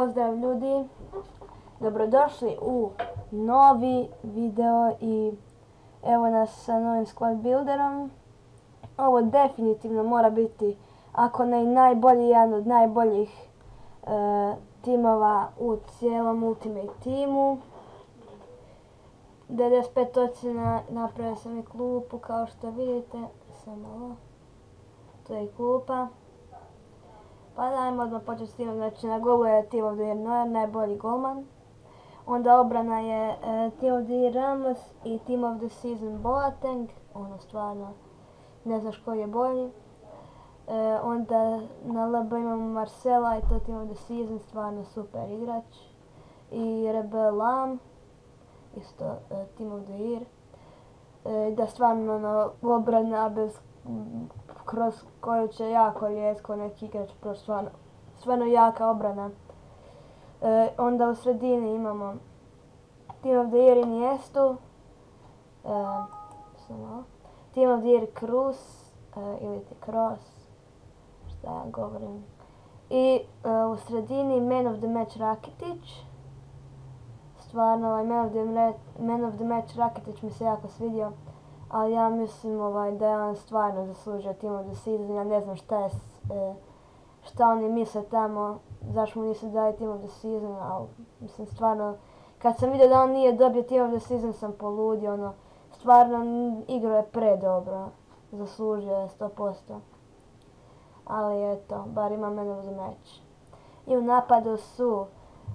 Pozdrav ljudi, dobrodošli u novi video i evo nas sa novim squad builderom. Ovo definitivno mora biti, ako ne i najbolji, jedan od najboljih timova u cijelom Ultimate timu. 95 ocjena, napravio sam i klupu kao što vidite, samo ovo, to je i klupa. Pa dajmo odmah početi s timom, znači na golu je Team of the Year Neuer, najbolji golman. Onda obrana je Team of the Year Ramos i Team of the Season Boateng, ono stvarno ne znaš koji je bolji. Onda na LB imamo Marcela i to Team of the Season, stvarno super igrač. I Rebel Lam, isto Team of the Year. Da stvarno obrana kroz koju će jako rijetko neki igrač proći, stvarno jaka obrana. Onda u sredini imamo Team of the Year Iniestu, Team of the Year Kroos, ili ti Kroos, šta ja govorim. I u sredini Man of the Match Rakitic. Stvarno ovaj Man of the Match Rakitic mi se jako svidio, ali ja mislim da je on stvarno zaslužio Team of the Season. Ja ne znam šta oni misle tamo, zašto mu nisu dali Team of the Season, ali mislim stvarno, kad sam vidio da on nije dobio Team of the Season sam poludio, stvarno igrao je predobro, zaslužio je 100%. Ali eto, bar ima Man of the Match. I u napadu su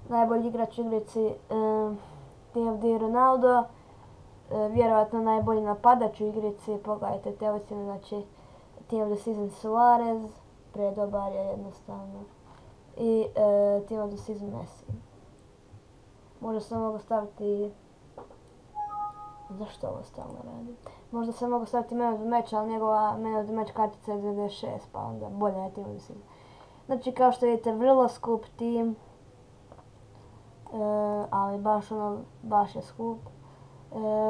najbolji igrač u igrici Team of the Year Ronaldo, vjerojatno najbolji napadač u igrici, pogledajte te ocjene, znači Team of the Season Suarez, predobar je jednostavno. I Team of the Season Messi. Možda sam mogu staviti, zašto ovo stalno radi? Možda sam mogu staviti Man of the Match, ali njegova Man of the Match kartica je 96, pa onda bolje je Team of the Season. Znači kao što vidite, vrlo skup tim, ali baš je skup.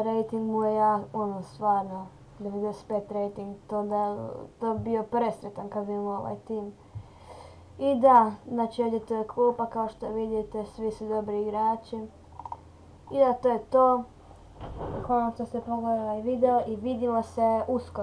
Rating mu je stvarno 95 rating, to bio presretan kad bi imao ovaj tim. I da, znači ovdje to je klupa, kao što vidite, svi su dobri igrači. I da, to je to. Hvala što ste pogledali video i vidimo se uskoro.